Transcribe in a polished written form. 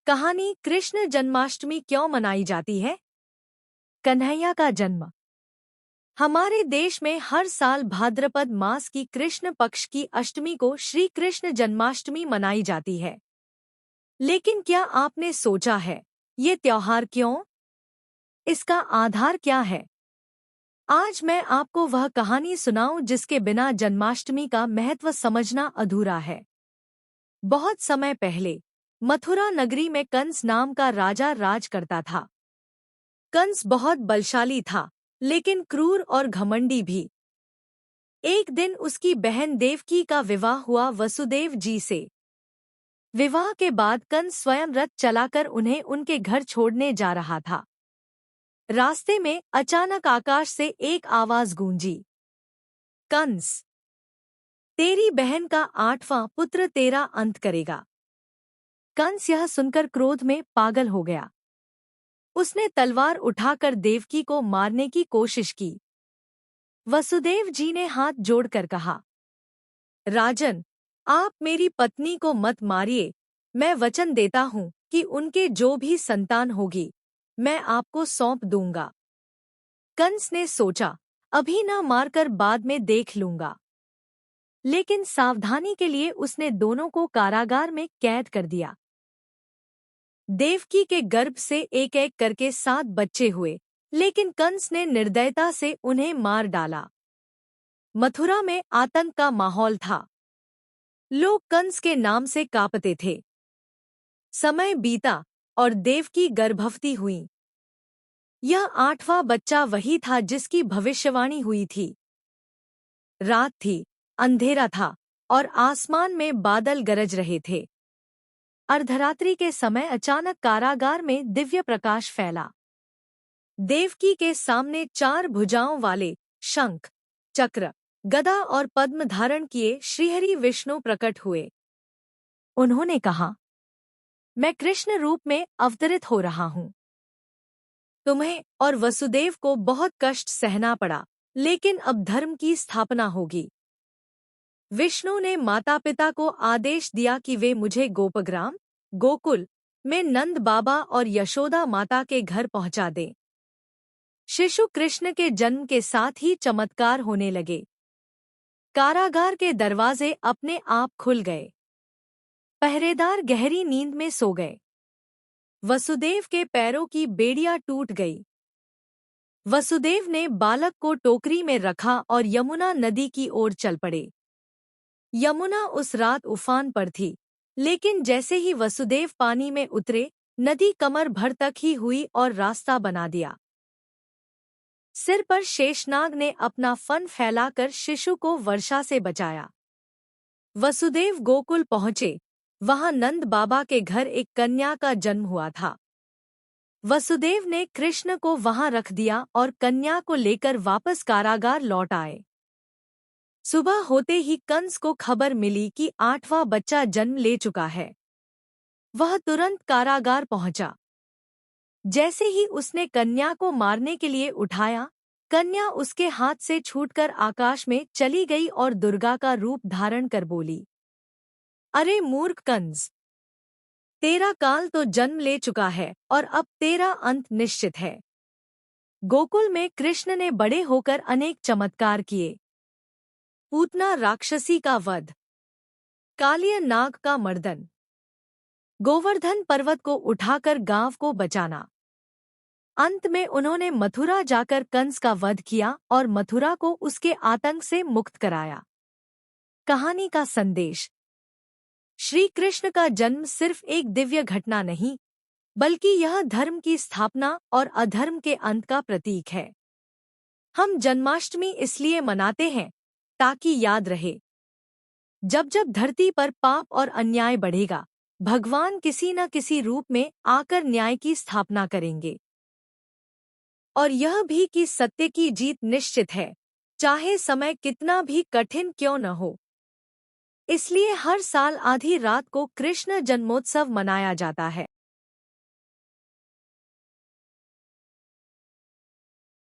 कहानी कृष्ण जन्माष्टमी क्यों मनाई जाती है? कन्हैया का जन्म। हमारे देश में हर साल भाद्रपद मास की कृष्ण पक्ष की अष्टमी को श्री कृष्ण जन्माष्टमी मनाई जाती है। लेकिन क्या आपने सोचा है, ये त्योहार क्यों? इसका आधार क्या है? आज मैं आपको वह कहानी सुनाऊं जिसके बिना जन्माष्टमी का महत्व समझना अधूरा है। बहुत समय पहले मथुरा नगरी में कंस नाम का राजा राज करता था। कंस बहुत बलशाली था, लेकिन क्रूर और घमंडी भी। एक दिन उसकी बहन देवकी का विवाह हुआ वसुदेव जी से। विवाह के बाद कंस स्वयं रथ चलाकर उन्हें उनके घर छोड़ने जा रहा था। रास्ते में अचानक आकाश से एक आवाज गूंजी, कंस, तेरी बहन का 8वां पुत्र तेरा अंत करेगा। कंस यह सुनकर क्रोध में पागल हो गया। उसने तलवार उठाकर देवकी को मारने की कोशिश की। वसुदेव जी ने हाथ जोड़कर कहा, राजन, आप मेरी पत्नी को मत मारिए। मैं वचन देता हूँ कि उनके जो भी संतान होगी, मैं आपको सौंप दूंगा। कंस ने सोचा, अभी न मारकर बाद में देख लूंगा। लेकिन सावधानी के लिए उसने दोनों को कारागार में कैद कर दिया। देवकी के गर्भ से एक एक करके 7 बच्चे हुए, लेकिन कंस ने निर्दयता से उन्हें मार डाला। मथुरा में आतंक का माहौल था। लोग कंस के नाम से कांपते थे। समय बीता और देवकी गर्भवती हुई। यह 8वां बच्चा वही था जिसकी भविष्यवाणी हुई थी। रात थी, अंधेरा था और आसमान में बादल गरज रहे थे। अर्धरात्रि के समय अचानक कारागार में दिव्य प्रकाश फैला। देवकी के सामने 4 भुजाओं वाले शंख, चक्र, गदा और पद्म धारण किए श्रीहरि विष्णु प्रकट हुए। उन्होंने कहा, मैं कृष्ण रूप में अवतरित हो रहा हूँ। तुम्हें और वसुदेव को बहुत कष्ट सहना पड़ा, लेकिन अब धर्म की स्थापना होगी। विष्णु ने माता पिता को आदेश दिया कि वे मुझे गोपग्राम, गोकुल में नंद बाबा और यशोदा माता के घर पहुंचा दें। शिशु कृष्ण के जन्म के साथ ही चमत्कार होने लगे। कारागार के दरवाजे अपने आप खुल गए। पहरेदार गहरी नींद में सो गए। वसुदेव के पैरों की बेड़ियां टूट गई। वसुदेव ने बालक को टोकरी में रखा और यमुना नदी की ओर चल पड़े। यमुना उस रात उफान पर थी, लेकिन जैसे ही वसुदेव पानी में उतरे, नदी कमर भर तक ही हुई और रास्ता बना दिया। सिर पर शेषनाग ने अपना फन फैलाकर शिशु को वर्षा से बचाया। वसुदेव गोकुल पहुंचे। वहां नंद बाबा के घर एक कन्या का जन्म हुआ था। वसुदेव ने कृष्ण को वहां रख दिया और कन्या को लेकर वापस कारागार लौट आए। सुबह होते ही कंस को खबर मिली कि 8वां बच्चा जन्म ले चुका है। वह तुरंत कारागार पहुंचा। जैसे ही उसने कन्या को मारने के लिए उठाया, कन्या उसके हाथ से छूटकर आकाश में चली गई और दुर्गा का रूप धारण कर बोली, अरे मूर्ख कंस, तेरा काल तो जन्म ले चुका है और अब तेरा अंत निश्चित है। गोकुल में कृष्ण ने बड़े होकर अनेक चमत्कार किए। पूतना राक्षसी का वध, कालिय नाग का मर्दन, गोवर्धन पर्वत को उठाकर गांव को बचाना। अंत में उन्होंने मथुरा जाकर कंस का वध किया और मथुरा को उसके आतंक से मुक्त कराया। कहानी का संदेश, श्री कृष्ण का जन्म सिर्फ एक दिव्य घटना नहीं, बल्कि यह धर्म की स्थापना और अधर्म के अंत का प्रतीक है। हम जन्माष्टमी इसलिए मनाते हैं ताकि याद रहे, जब जब धरती पर पाप और अन्याय बढ़ेगा, भगवान किसी न किसी रूप में आकर न्याय की स्थापना करेंगे। और यह भी कि सत्य की जीत निश्चित है, चाहे समय कितना भी कठिन क्यों न हो। इसलिए हर साल आधी रात को कृष्ण जन्मोत्सव मनाया जाता है।